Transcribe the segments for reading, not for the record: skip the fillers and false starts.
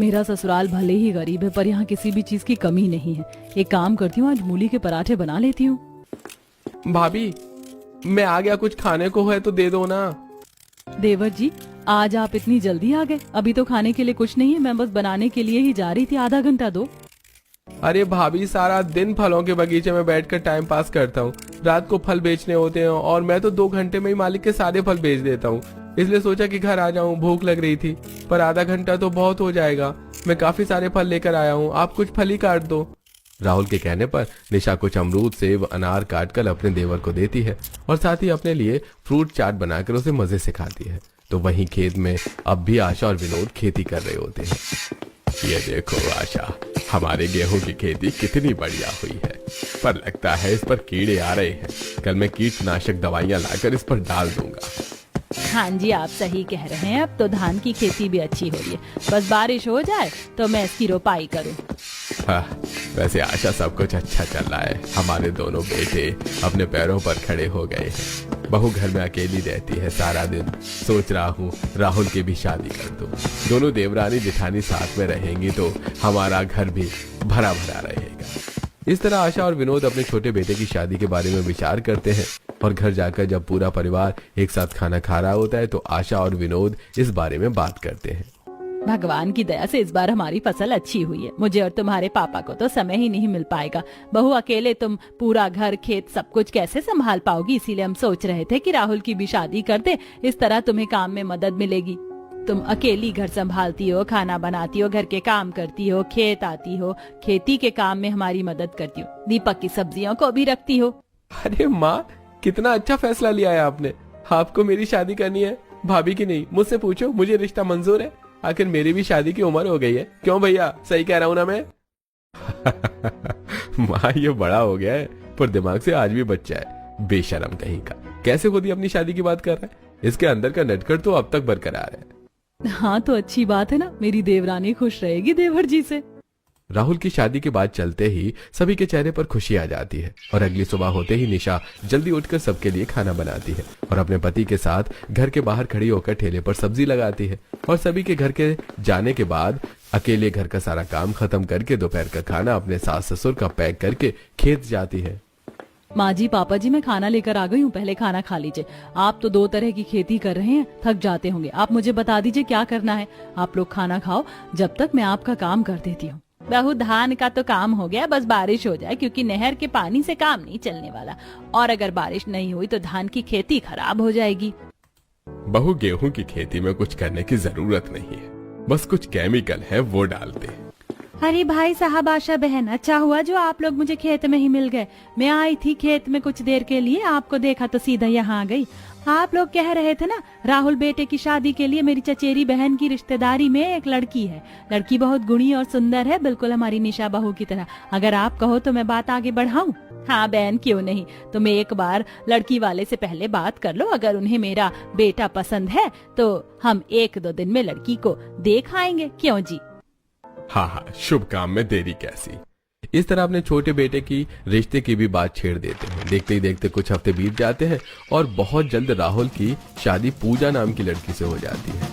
मेरा ससुराल भले ही गरीब है पर यहाँ किसी भी चीज की कमी नहीं है। एक काम करती हूँ, आज मूली के पराठे बना लेती हूँ। भाभी मैं आ गया, कुछ खाने को है तो दे दो ना। देवर जी, आज आप इतनी जल्दी आ गए? अभी तो खाने के लिए कुछ नहीं है, मैं बस बनाने के लिए ही जा रही थी। आधा घंटा दो। अरे भाभी, सारा दिन फलों के बगीचे में बैठकर टाइम पास करता हूँ। रात को फल बेचने होते हैं और मैं तो 2 घंटे में ही मालिक के सारे फल बेच देता हूँ। इसलिए सोचा कि घर आ जाऊँ, भूख लग रही थी। पर आधा घंटा तो बहुत हो जाएगा। मैं काफी सारे फल लेकर आया हूँ, आप कुछ फल ही काट दो। राहुल के कहने पर निशा कुछ अमरूद, सेब, अनार काटकर अपने देवर को देती है और साथ ही अपने लिए फ्रूट चाट बनाकर उसे मजे से खाती है। तो वहीं खेत में अब भी आशा और विनोद खेती कर रहे होते हैं। ये देखो आशा, हमारे गेहूं की खेती कितनी बढ़िया हुई है, पर लगता है इस पर कीड़े आ रहे हैं। कल मैं कीटनाशक दवाइयां लाकर इस पर डाल दूंगा। हाँ जी, आप सही कह रहे हैं। अब तो धान की खेती भी अच्छी हो रही है, बस बारिश हो जाए तो मैं इसकी रोपाई करूँ। हाँ, वैसे आशा सब कुछ अच्छा चल रहा है। हमारे दोनों बेटे अपने पैरों पर खड़े हो गए हैं। बहू घर में अकेली रहती है सारा दिन। सोच रहा हूँ राहुल की भी शादी कर दूं। दोनों देवरानी जेठानी साथ में रहेंगी तो हमारा घर भी भरा भरा रहेगा। इस तरह आशा और विनोद अपने छोटे बेटे की शादी के बारे में विचार करते हैं और घर जाकर जब पूरा परिवार एक साथ खाना खा रहा होता है तो आशा और विनोद इस बारे में बात करते हैं। भगवान की दया से इस बार हमारी फसल अच्छी हुई है। मुझे और तुम्हारे पापा को तो समय ही नहीं मिल पाएगा। बहू, अकेले तुम पूरा घर, खेत, सब कुछ कैसे संभाल पाओगी? इसीलिए हम सोच रहे थे कि राहुल की भी शादी कर दे। इस तरह तुम्हें काम में मदद मिलेगी। तुम अकेली घर संभालती हो, खाना बनाती हो, घर के काम करती हो, खेत आती हो, खेती के काम में हमारी मदद करती हो, दीपक की सब्जियों को भी रखती हो। अरे माँ, कितना अच्छा फैसला लिया है आपने। आपको मेरी शादी करनी है, भाभी की नहीं। मुझसे पूछो, मुझे रिश्ता मंजूर है। आखिर मेरी भी शादी की उम्र हो गई है। क्यों भैया, सही कह रहा हूं ना मैं? माँ, ये बड़ा हो गया है पर दिमाग से आज भी बच्चा है। बेशरम कहीं का, कैसे खुद ही अपनी शादी की बात कर रहा है। इसके अंदर का नटखट तो अब तक बरकरार है। हाँ तो अच्छी बात है ना, मेरी देवरानी खुश रहेगी देवर जी से। राहुल की शादी की बात चलते ही सभी के चेहरे पर खुशी आ जाती है और अगली सुबह होते ही निशा जल्दी उठकर सबके लिए खाना बनाती है और अपने पति के साथ घर के बाहर खड़ी होकर ठेले पर सब्जी लगाती है और सभी के घर के जाने के बाद अकेले घर का सारा काम खत्म करके दोपहर का खाना अपने सास ससुर का पैक करके खेत जाती है। माँ जी, पापा जी, मैं खाना लेकर आ गई हूँ, पहले खाना खा लीजिए। आप तो 2 तरह की खेती कर रहे हैं, थक जाते होंगे। आप मुझे बता दीजिए क्या करना है। आप लोग खाना खाओ, जब तक मैं आपका काम कर देती हूँ। बहू, धान का तो काम हो गया, बस बारिश हो जाए, क्योंकि नहर के पानी से काम नहीं चलने वाला। और अगर बारिश नहीं हुई तो धान की खेती खराब हो जाएगी। बहू, गेहूं की खेती में कुछ करने की जरूरत नहीं है, बस कुछ केमिकल है वो डालते हैं। अरे भाई साहब, आशा बहन, अच्छा हुआ जो आप लोग मुझे खेत में ही मिल गए। मैं आई थी खेत में कुछ देर के लिए, आपको देखा तो सीधा यहाँ आ गई। आप लोग कह रहे थे ना, राहुल बेटे की शादी के लिए मेरी चचेरी बहन की रिश्तेदारी में एक लड़की है। लड़की बहुत गुणी और सुंदर है, बिल्कुल हमारी निशा बहू की तरह। अगर आप कहो तो मैं बात आगे बढ़ाऊं? हाँ बहन, क्यों नहीं। तुम एक बार लड़की वाले से पहले बात कर लो। अगर उन्हें मेरा बेटा पसंद है तो हम 1-2 दिन में लड़की को देख आएंगे। क्यों जी? हाँ हाँ, शुभ काम में देरी कैसी। इस तरह अपने छोटे बेटे की रिश्ते की भी बात छेड़ देते हैं। देखते ही देखते कुछ हफ्ते बीत जाते हैं और बहुत जल्द राहुल की शादी पूजा नाम की लड़की से हो जाती है।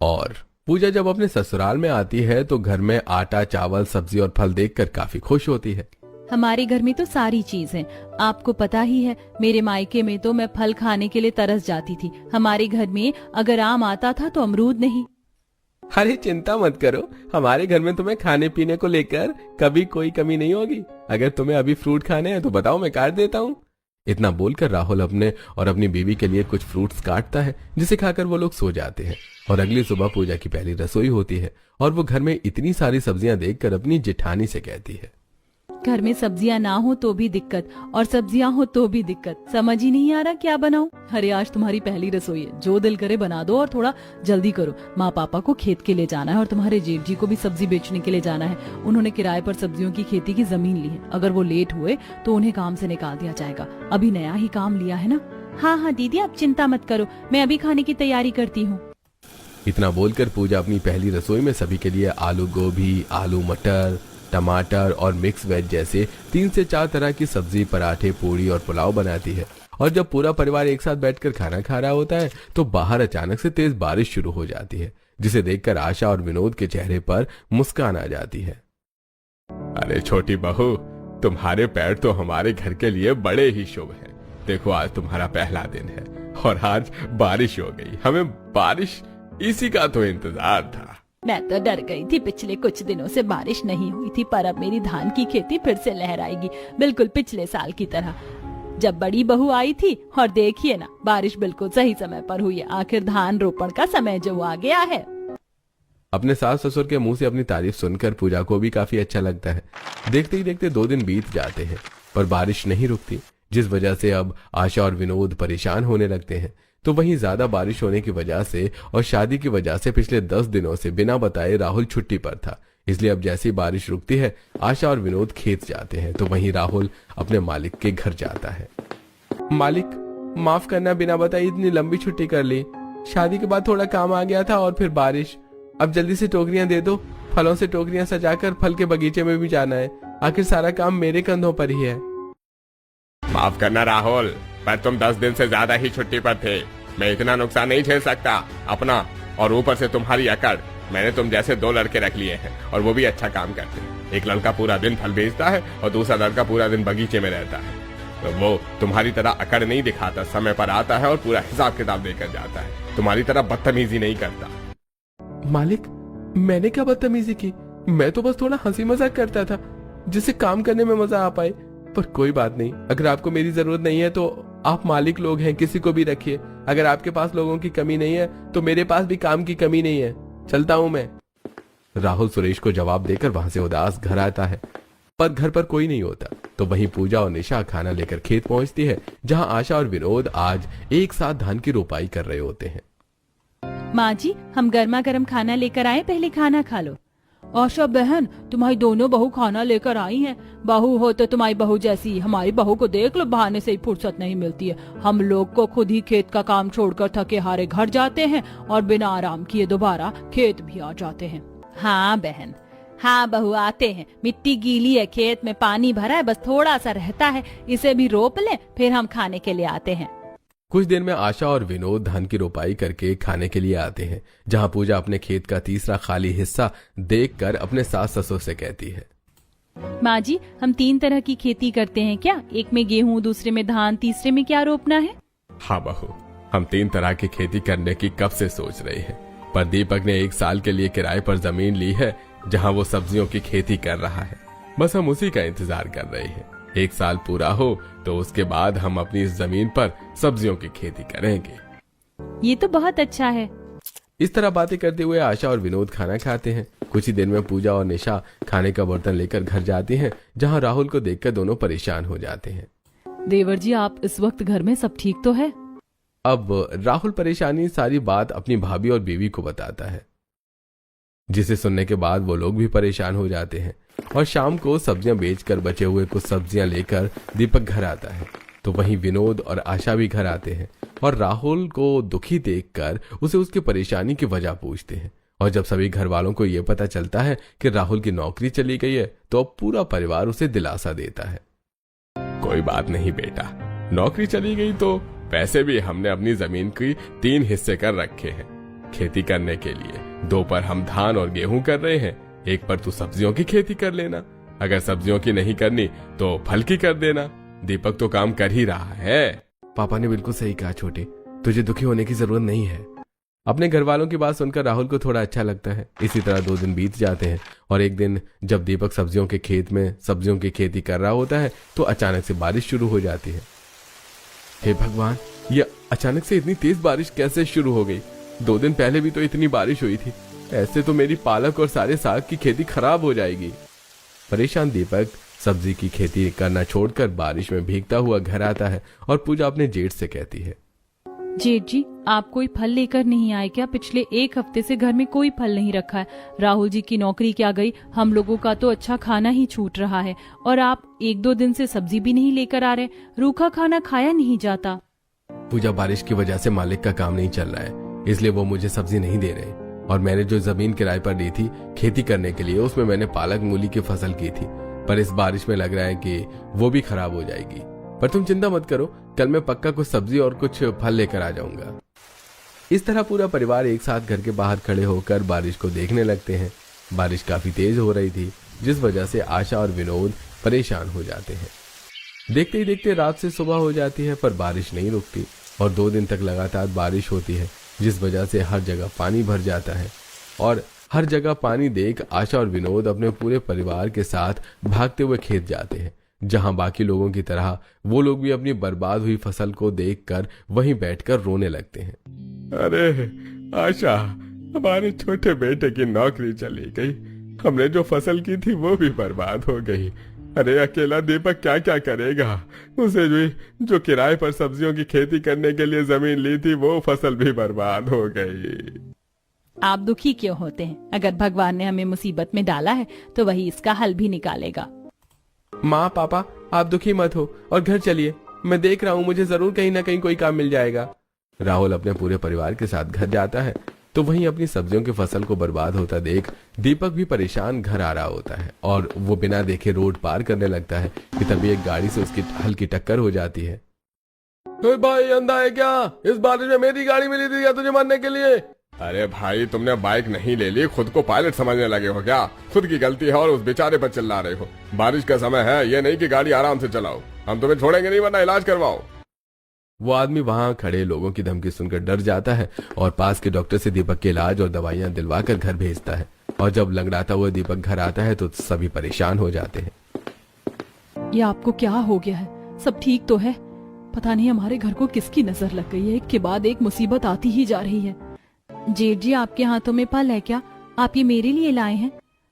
और पूजा जब अपने ससुराल में आती है तो घर में आटा, चावल, सब्जी और फल देखकर काफी खुश होती है। हमारे घर में तो सारी चीज है, आपको पता ही है। मेरे मायके में तो मैं फल खाने के लिए तरस जाती थी। हमारे घर में अगर आम आता था तो अमरूद नहीं। अरे चिंता मत करो, हमारे घर में तुम्हें खाने पीने को लेकर कभी कोई कमी नहीं होगी। अगर तुम्हें अभी फ्रूट खाने हैं तो बताओ, मैं काट देता हूँ। इतना बोलकर राहुल अपने और अपनी बीवी के लिए कुछ फ्रूट्स काटता है, जिसे खाकर वो लोग सो जाते हैं। और अगली सुबह पूजा की पहली रसोई होती है और वो घर में इतनी सारी सब्जियां देखकर अपनी जेठानी से कहती है, घर में सब्जियां ना हो तो भी दिक्कत और सब्जियां हो तो भी दिक्कत। समझ ही नहीं आ रहा क्या बनाऊं। अरे आज तुम्हारी पहली रसोई है, जो दिल करे बना दो और थोड़ा जल्दी करो। माँ पापा को खेत के लिए जाना है और तुम्हारे जेठ जी को भी सब्जी बेचने के लिए जाना है। उन्होंने किराए पर सब्जियों की खेती की जमीन ली है। अगर वो लेट हुए तो उन्हें काम से निकाल दिया जाएगा। अभी नया ही काम लिया है ना। हाँ हाँ दीदी, आप चिंता मत करो, मैं अभी खाने की तैयारी करती हूँ। इतना बोलकर पूजा अपनी पहली रसोई में सभी के लिए आलू गोभी, आलू मटर, टमाटर और मिक्स वेज जैसे 3 से 4 तरह की सब्जी, पराठे, पूड़ी और पुलाव बनाती है। और जब पूरा परिवार एक साथ बैठकर खाना खा रहा होता है तो बाहर अचानक से तेज बारिश शुरू हो जाती है, जिसे देखकर आशा और विनोद के चेहरे पर मुस्कान आ जाती है। अरे छोटी बहू, तुम्हारे पैर तो हमारे घर के लिए बड़े ही शुभ हैं। देखो आज तुम्हारा पहला दिन है और आज बारिश हो गई। हमें बारिश इसी का तो इंतजार था। मैं तो डर गई थी, पिछले कुछ दिनों से बारिश नहीं हुई थी, पर अब मेरी धान की खेती फिर से लहराएगी, बिल्कुल पिछले साल की तरह जब बड़ी बहू आई थी। और देखिए ना, बारिश बिल्कुल सही समय पर हुई है। आखिर धान रोपण का समय जो आ गया है। अपने सास ससुर के मुंह से अपनी तारीफ सुनकर पूजा को भी काफी अच्छा लगता है। देखते ही देखते 2 दिन बीत जाते हैं, पर बारिश नहीं रुकती, जिस वजह से अब आशा और विनोद परेशान होने लगते हैं। तो वहीं ज्यादा बारिश होने की वजह से और शादी की वजह से पिछले 10 दिनों से बिना बताए राहुल छुट्टी पर था। इसलिए अब जैसे ही बारिश रुकती है, आशा और विनोद खेत जाते हैं। तो वहीं राहुल अपने मालिक के घर जाता है। मालिक, माफ करना, बिना बताए इतनी लंबी छुट्टी कर ली। शादी के बाद थोड़ा काम आ गया था और फिर बारिश। अब जल्दी से टोकरियां दे दो, फलों से टोकरियां सजाकर फल के बगीचे में भी जाना है। आखिर सारा काम मेरे कंधों पर ही है। माफ करना राहुल, पर तुम 10 दिन से ज्यादा ही छुट्टी पर थे। मैं इतना नुकसान नहीं झेल सकता अपना, और ऊपर से तुम्हारी अकड़। मैंने तुम जैसे 2 लड़के रख लिए हैं और वो भी अच्छा काम करते हैं। एक लड़का पूरा दिन फल बेचता है और दूसरा लड़का पूरा दिन बगीचे में रहता है। तो वो तुम्हारी तरह अकड़ नहीं दिखाता, समय पर आता है और पूरा हिसाब किताब देकर जाता है। तुम्हारी तरह बदतमीजी नहीं करता। मालिक, मैंने क्या बदतमीजी की? मैं तो बस थोड़ा हंसी मजाक करता था, जिससे काम करने में मजा आ पाए। पर कोई बात नहीं, अगर आपको मेरी जरूरत नहीं है तो आप मालिक लोग हैं, किसी को भी रखिए। अगर आपके पास लोगों की कमी नहीं है तो मेरे पास भी काम की कमी नहीं है। चलता हूं मैं। राहुल सुरेश को जवाब देकर वहां से उदास घर आता है, पर घर पर कोई नहीं होता। तो वहीं पूजा और निशा खाना लेकर खेत पहुंचती है, जहां आशा और विनोद आज एक साथ धान की रोपाई कर रहे होते हैं। माँ जी, हम गर्मा गर्म खाना लेकर आए, पहले खाना खा लो। आशा बहन, तुम्हारी दोनों बहू खाना लेकर आई हैं। बहू हो तो तुम्हारी बहू जैसी। हमारी बहू को देख लो, बहाने से ही फुर्सत नहीं मिलती है। हम लोग को खुद ही खेत का काम छोड़कर थके हारे घर जाते हैं और बिना आराम किए दोबारा खेत भी आ जाते हैं। हाँ बहन, हाँ बहू, आते हैं। मिट्टी गीली है, खेत में पानी भरा है, बस थोड़ा सा रहता है, इसे भी रोप लें, फिर हम खाने के लिए आते हैं। कुछ देर में आशा और विनोद धान की रोपाई करके खाने के लिए आते हैं, जहां पूजा अपने खेत का तीसरा खाली हिस्सा देखकर अपने सास ससुर से कहती है। माँ जी, हम 3 तरह की खेती करते हैं क्या? एक में गेहूँ, दूसरे में धान, तीसरे में क्या रोपना है? हाँ बहू, हम 3 तरह की खेती करने की कब से सोच रहे हैं, पर दीपक ने 1 साल के लिए किराए पर जमीन ली है, जहाँ वो सब्जियों की खेती कर रहा है। बस हम उसी का इंतजार कर रहे हैं। 1 साल पूरा हो तो उसके बाद हम अपनी इस जमीन पर सब्जियों की खेती करेंगे। ये तो बहुत अच्छा है। इस तरह बातें करते हुए आशा और विनोद खाना खाते हैं। कुछ ही देर में पूजा और निशा खाने का बर्तन लेकर घर जाती हैं, जहां राहुल को देखकर दोनों परेशान हो जाते हैं। देवर जी, आप इस वक्त घर में सब ठीक तो है? अब राहुल परेशानी सारी बात अपनी भाभी और बीवी को बताता है, जिसे सुनने के बाद वो लोग भी परेशान हो जाते हैं। और शाम को सब्जियां बेचकर बचे हुए कुछ सब्जियां लेकर दीपक घर आता है। तो वहीं विनोद और आशा भी घर आते हैं और राहुल को दुखी देखकर उसे उसकी परेशानी की वजह पूछते हैं। और जब सभी घर वालों को यह पता चलता है कि राहुल की नौकरी चली गई है, तो अब पूरा परिवार उसे दिलासा देता है। कोई बात नहीं बेटा, नौकरी चली गई तो पैसे भी हमने अपनी जमीन की 3 हिस्से कर रखे हैं खेती करने के लिए। 2 पर हम धान और गेहूं कर रहे हैं, 1 पर तू सब्जियों की खेती कर लेना। अगर सब्जियों की नहीं करनी तो फल की कर देना। दीपक तो काम कर ही रहा है। पापा ने बिल्कुल सही कहा छोटे, तुझे दुखी होने की जरूरत नहीं है। अपने घर वालों की बात सुनकर राहुल को थोड़ा अच्छा लगता है। इसी तरह 2 दिन बीत जाते हैं और एक दिन जब दीपक सब्जियों के खेत में सब्जियों की खेती कर रहा होता है, तो अचानक से बारिश शुरू हो जाती है। हे भगवान, ये अचानक से इतनी तेज बारिश कैसे शुरू हो गई? 2 दिन पहले भी तो इतनी बारिश हुई थी। ऐसे तो मेरी पालक और सारे साग की खेती खराब हो जाएगी। परेशान दीपक सब्जी की खेती करना छोड़कर बारिश में भीगता हुआ घर आता है और पूजा अपने जेठ से कहती है, जेठ जी, आप कोई फल लेकर नहीं आए क्या? पिछले 1 हफ्ते से घर में कोई फल नहीं रखा है। राहुल जी की नौकरी क्या गई, हम लोगों का तो अच्छा खाना ही छूट रहा है, और आप 1-2 दिन से सब्जी भी नहीं लेकर आ रहे। रूखा खाना खाया नहीं जाता। पूजा, बारिश की वजह से मालिक का काम नहीं चल रहा है, इसलिए वो मुझे सब्जी नहीं दे रहे। और मैंने जो जमीन किराए पर दी थी खेती करने के लिए, उसमें मैंने पालक मूली की फसल की थी, पर इस बारिश में लग रहा है कि वो भी खराब हो जाएगी। पर तुम चिंता मत करो, कल मैं पक्का कुछ सब्जी और कुछ फल लेकर आ जाऊंगा। इस तरह पूरा परिवार एक साथ घर के बाहर खड़े होकर बारिश को देखने लगते हैं। बारिश काफी तेज हो रही थी, जिस वजह से आशा और विनोद परेशान हो जाते हैं। देखते ही देखते रात से सुबह हो जाती है, पर बारिश नहीं रुकती और 2 दिन तक लगातार बारिश होती है, जिस वजह से हर जगह पानी भर जाता है। और हर जगह पानी देख आशा और विनोद अपने पूरे परिवार के साथ भागते हुए खेत जाते हैं, जहां बाकी लोगों की तरह वो लोग भी अपनी बर्बाद हुई फसल को देखकर वहीं बैठकर रोने लगते हैं। अरे आशा, हमारे छोटे बेटे की नौकरी चली गई, हमने जो फसल की थी वो भी बर्बाद हो गई। अरे अकेला दीपक क्या क्या करेगा? उसे जो किराए पर सब्जियों की खेती करने के लिए जमीन ली थी वो फसल भी बर्बाद हो गई। आप दुखी क्यों होते हैं? अगर भगवान ने हमें मुसीबत में डाला है तो वही इसका हल भी निकालेगा। माँ पापा, आप दुखी मत हो और घर चलिए, मैं देख रहा हूँ, मुझे जरूर कहीं ना कहीं कोई काम मिल जाएगा। राहुल अपने पूरे परिवार के साथ घर जाता है तो वहीं अपनी सब्जियों की फसल को बर्बाद होता देख दीपक भी परेशान घर आ रहा होता है और वो बिना देखे रोड पार करने लगता है कि तभी एक गाड़ी से उसकी हल्की टक्कर हो जाती है। भाई अंधा है क्या? इस बारिश में मेरी गाड़ी मिली थी क्या तुझे मारने के लिए? अरे भाई, तुमने बाइक नहीं ले ली, खुद को पायलट समझने लगे हो क्या? खुद की गलती है और उस बेचारे पर चिल्ला रहे हो। बारिश का समय है, ये नहीं कि गाड़ी आराम से चलाओ। हम तुम्हें छोड़ेंगे नहीं, वरना इलाज करवाओ। वो आदमी वहां खड़े लोगों की धमकी सुनकर डर जाता है और पास के डॉक्टर से दीपक के इलाज और दवाइयां दिलवाकर घर भेजता है। और जब लंगड़ाता हुआ दीपक घर आता है तो सभी परेशान हो जाते हैं। ये आपको क्या हो गया है? सब ठीक तो है? पता नहीं हमारे घर को किसकी नजर लग गई है, एक के बाद एक मुसीबत आती ही जा रही है। जेठ जी, आपके हाथों में फल है क्या? आप ये मेरे लिए लाए हैं?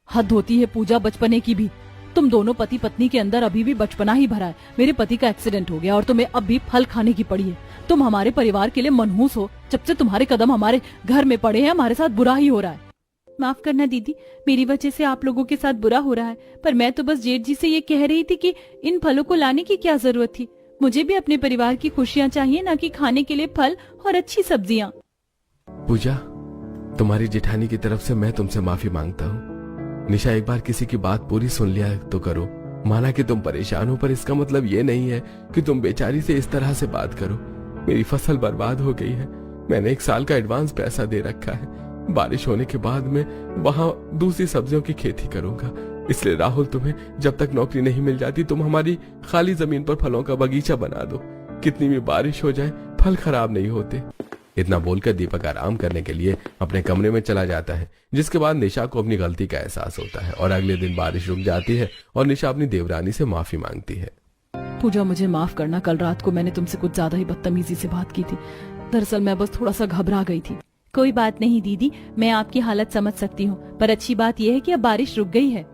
हद होती है पूजा, बचपने की भी। तुम दोनों पति पत्नी के अंदर अभी भी बचपना ही भरा है। मेरे पति का एक्सीडेंट हो गया और तुम्हें अब भी फल खाने की पड़ी है। तुम हमारे परिवार के लिए मनहूस हो। जब से तुम्हारे कदम हमारे घर में पड़े हैं, हमारे साथ बुरा ही हो रहा है। माफ करना दीदी, मेरी वजह से आप लोगों के साथ बुरा हो रहा है, पर मैं तो बस जेठ जी से ये कह रही थी कि इन फलों को लाने की क्या जरूरत थी। मुझे भी अपने परिवार की खुशियाँ चाहिए, न कि खाने के लिए फल और अच्छी सब्जियाँ। पूजा, तुम्हारी जेठानी की तरफ से मैं तुमसे माफी मांगता हूँ। निशा, एक बार किसी की बात पूरी सुन लिया तो करो। माना कि तुम परेशान हो, पर इसका मतलब ये नहीं है कि तुम बेचारी से इस तरह से बात करो। मेरी फसल बर्बाद हो गई है, मैंने 1 साल का एडवांस पैसा दे रखा है। बारिश होने के बाद मैं वहाँ दूसरी सब्जियों की खेती करूंगा। इसलिए राहुल, तुम्हें जब तक नौकरी नहीं मिल जाती तुम हमारी खाली जमीन पर फलों का बगीचा बना दो। कितनी भी बारिश हो जाए फल खराब नहीं होते। इतना बोलकर दीपक आराम करने के लिए अपने कमरे में चला जाता है, जिसके बाद निशा को अपनी गलती का एहसास होता है और अगले दिन बारिश रुक जाती है और निशा अपनी देवरानी से माफी मांगती है। पूजा, मुझे माफ करना, कल रात को मैंने तुमसे कुछ ज्यादा ही बदतमीजी से बात की थी। दरअसल मैं बस थोड़ा सा घबरा गई थी। कोई बात नहीं दीदी, मैं आपकी हालत समझ सकती हूँ, पर अच्छी बात यह है कि अब बारिश रुक गई है।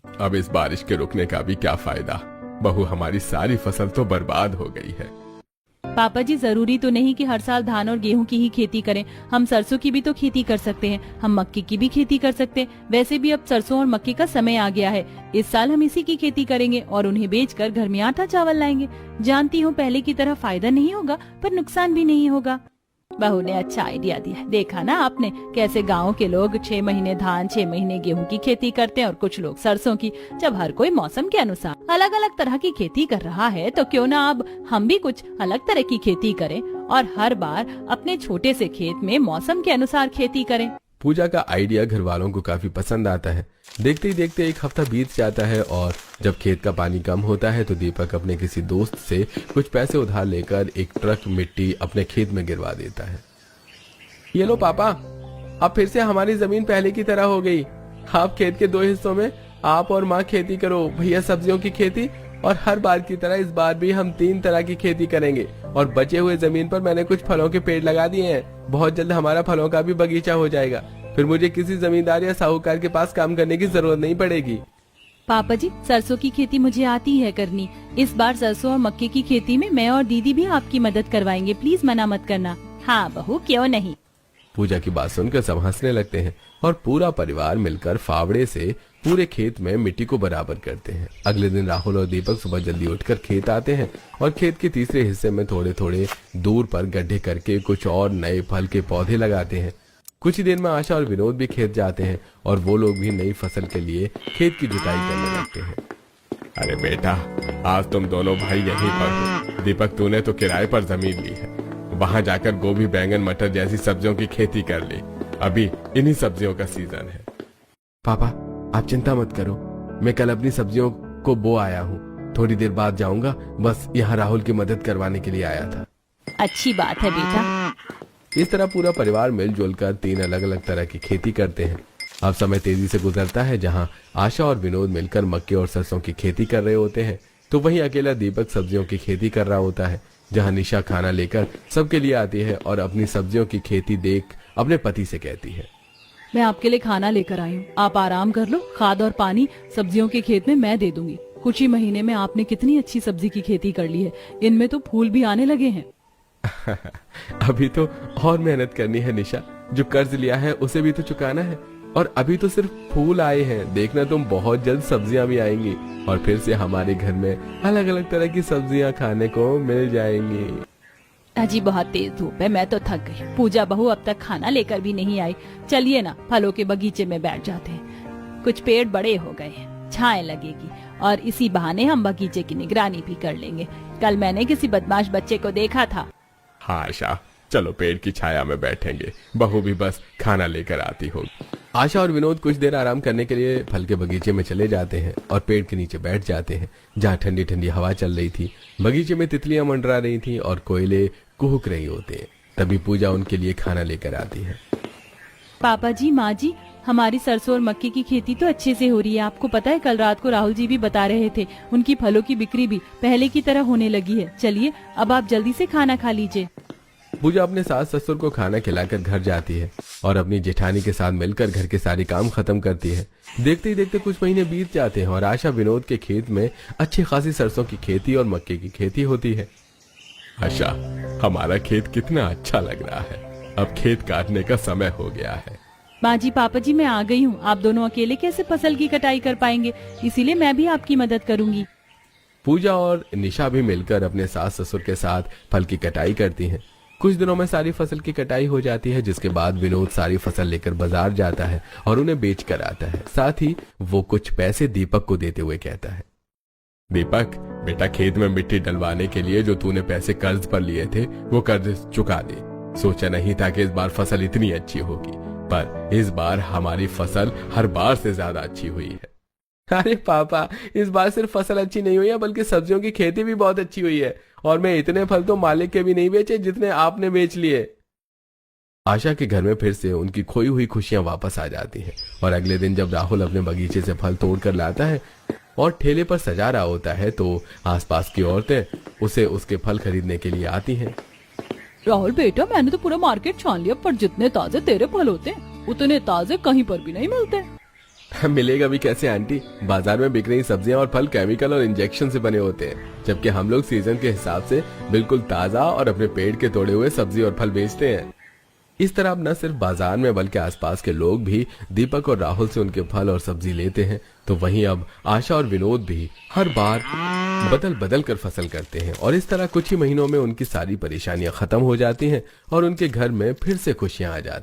अब इस बारिश के रुकने का भी क्या फायदा? बहू, हमारी सारी फसल तो बर्बाद हो गई है। पापा जी, जरूरी तो नहीं कि हर साल धान और गेहूं की ही खेती करें। हम सरसों की भी तो खेती कर सकते हैं, हम मक्के की भी खेती कर सकते हैं। वैसे भी अब सरसों और मक्के का समय आ गया है। इस साल हम इसी की खेती करेंगे और उन्हें बेचकर घर में आटा चावल लाएंगे। जानती हूँ पहले की तरह फायदा नहीं होगा, पर नुकसान भी नहीं होगा। बहू ने अच्छा आइडिया दिया। देखा ना आपने कैसे गाँव के लोग 6 महीने धान 6 महीने गेहूं की खेती करते हैं और कुछ लोग सरसों की। जब हर कोई मौसम के अनुसार अलग अलग तरह की खेती कर रहा है तो क्यों ना अब हम भी कुछ अलग तरह की खेती करें और हर बार अपने छोटे से खेत में मौसम के अनुसार खेती करें। पूजा का आइडिया घर वालों को काफी पसंद आता है। देखते ही देखते 1 हफ्ता बीत जाता है और जब खेत का पानी कम होता है तो दीपक अपने किसी दोस्त से कुछ पैसे उधार लेकर एक ट्रक मिट्टी अपने खेत में गिरवा देता है। ये लो पापा, अब फिर से हमारी जमीन पहले की तरह हो गई। आप खेत के 2 हिस्सों में आप और माँ खेती करो, भैया सब्जियों की खेती, और हर बार की तरह इस बार भी हम 3 तरह की खेती करेंगे। और बचे हुए जमीन पर मैंने कुछ फलों के पेड़ लगा दिए हैं। बहुत जल्द हमारा फलों का भी बगीचा हो जाएगा। फिर मुझे किसी जमींदार या साहूकार के पास काम करने की जरूरत नहीं पड़ेगी। पापा जी, सरसों की खेती मुझे आती है करनी। इस बार सरसों और मक्के की खेती में मैं और दीदी भी आपकी मदद करवाएंगे, प्लीज मना मत करना। हाँ बहू, क्यों नहीं। पूजा की बात सुनकर सब हंसने लगते हैं और पूरा परिवार मिलकर फावड़े से पूरे खेत में मिट्टी को बराबर करते हैं। अगले दिन राहुल और दीपक सुबह जल्दी उठकर खेत आते हैं और खेत के तीसरे हिस्से में थोड़े थोड़े दूर पर गड्ढे करके कुछ और नए फल के पौधे लगाते हैं। कुछ ही देर में आशा और विनोद भी खेत जाते हैं और वो लोग भी नई फसल के लिए खेत की जुताई करने लगते हैं। अरे बेटा, आज तुम दोनों भाई यहीं पर हो। दीपक, तूने तो किराए पर जमीन ली है, वहाँ जाकर गोभी, बैंगन, मटर जैसी सब्जियों की खेती कर ली। अभी इन्हीं सब्जियों का सीजन है। पापा आप चिंता मत करो, मैं कल अपनी सब्जियों को बो आया हूँ, थोड़ी देर बाद जाऊंगा, बस यहाँ राहुल की मदद करवाने के लिए आया था। अच्छी बात है बेटा। इस तरह पूरा परिवार मिलजुल कर 3 अलग अलग तरह की खेती करते हैं। अब समय तेजी से गुजरता है, जहाँ आशा और विनोद मिलकर मक्के और सरसों की खेती कर रहे होते हैं, तो वहीं अकेला दीपक सब्जियों की खेती कर रहा होता है। जहाँ निशा खाना लेकर सबके लिए आती है और अपनी सब्जियों की खेती देख अपने पति से कहती है, मैं आपके लिए खाना लेकर आई हूँ, आप आराम कर लो, खाद और पानी सब्जियों के खेत में मैं दे दूंगी। कुछ ही महीने में आपने कितनी अच्छी सब्जी की खेती कर ली है, इनमें तो फूल भी आने लगे हैं। अभी तो और मेहनत करनी है निशा, जो कर्ज लिया है उसे भी तो चुकाना है, और अभी तो सिर्फ फूल आए हैं, देखना तुम बहुत जल्द सब्जियां भी आएंगी और फिर से हमारे घर में अलग अलग तरह की सब्जियां खाने को मिल जाएंगी। अजी बहुत तेज धूप है, मैं तो थक गई। पूजा बहू अब तक खाना लेकर भी नहीं आई। चलिए ना फलों के बगीचे में बैठ जाते हैं, कुछ पेड़ बड़े हो गए हैं, छाए लगेगी और इसी बहाने हम बगीचे की निगरानी भी कर लेंगे। कल मैंने किसी बदमाश बच्चे को देखा था। हाँ आशा, चलो पेड़ की छाया में बैठेंगे, बहू भी बस खाना लेकर आती होगी। आशा और विनोद कुछ देर आराम करने के लिए फल के बगीचे में चले जाते हैं और पेड़ के नीचे बैठ जाते हैं, जहाँ ठंडी ठंडी हवा चल रही थी। बगीचे में तितलियां मंडरा रही थी और कोयले कुहुक रही होते हैं। तभी पूजा उनके लिए खाना लेकर आती है। पापा जी, माँ जी, हमारी सरसों और मक्के की खेती तो अच्छे से हो रही है। आपको पता है कल रात को राहुल जी भी बता रहे थे, उनकी फलों की बिक्री भी पहले की तरह होने लगी है। चलिए अब आप जल्दी से खाना खा लीजिए। पूजा अपने सास ससुर को खाना खिलाकर घर जाती है और अपनी जेठानी के साथ मिलकर घर के सारे काम खत्म करती है। देखते ही देखते कुछ महीने बीत जाते हैं और आशा विनोद के खेत में अच्छी खासी सरसों की खेती और मक्के की खेती होती है। आशा, हमारा खेत कितना अच्छा लग रहा है, अब खेत काटने का समय हो गया है। माँ जी, पापा जी, मैं आ गई हूँ। आप दोनों अकेले कैसे फसल की कटाई कर पाएंगे, इसीलिए मैं भी आपकी मदद करूंगी। पूजा और निशा भी मिलकर अपने सास ससुर के साथ फल की कटाई करती हैं। कुछ दिनों में सारी फसल की कटाई हो जाती है, जिसके बाद विनोद सारी फसल लेकर बाजार जाता है और उन्हें बेच कर आता है। साथ ही वो कुछ पैसे दीपक को देते हुए कहता है, दीपक बेटा, खेत में मिट्टी डलवाने के लिए जो तूने पैसे कर्ज पर लिए थे वो कर्ज चुका दे। सोचा नहीं था कि इस बार फसल इतनी अच्छी होगी, पर इस बार हमारी फसल हर बार से ज्यादा अच्छी हुई है। अरे पापा, इस बार सिर्फ फसल अच्छी नहीं हुई है बल्कि सब्जियों की खेती भी बहुत अच्छी हुई है, और मैं इतने फल तो मालिक के भी नहीं बेचे जितने आपने बेच लिए। आशा के घर में फिर से उनकी खोई हुई खुशियां वापस आ जाती हैं और अगले दिन जब राहुल अपने बगीचे से फल तोड़ कर लाता है और ठेले पर सजा रहा होता है, तो आसपास की औरतें उसे उसके फल खरीदने के लिए आती हैं। राहुल बेटा, मैंने तो पूरा मार्केट छान लिया, पर जितने ताजे तेरे फल होते हैं उतने ताजे कहीं पर भी नहीं मिलते। मिलेगा भी कैसे आंटी, बाजार में बिक रही सब्जियां और फल केमिकल और इंजेक्शन से बने होते हैं, जबकि हम लोग सीजन के हिसाब से बिल्कुल ताजा और अपने पेड़ के तोड़े हुए सब्जी और फल बेचते हैं। इस तरह अब न सिर्फ बाजार में बल्कि आसपास के लोग भी दीपक और राहुल से उनके फल और सब्जी लेते हैं। तो वहीं अब आशा और विनोद भी हर बार बदल बदल कर फसल करते हैं और इस तरह कुछ ही महीनों में उनकी सारी परेशानियां खत्म हो जाती हैं और उनके घर में फिर से खुशियां आ जाती हैं।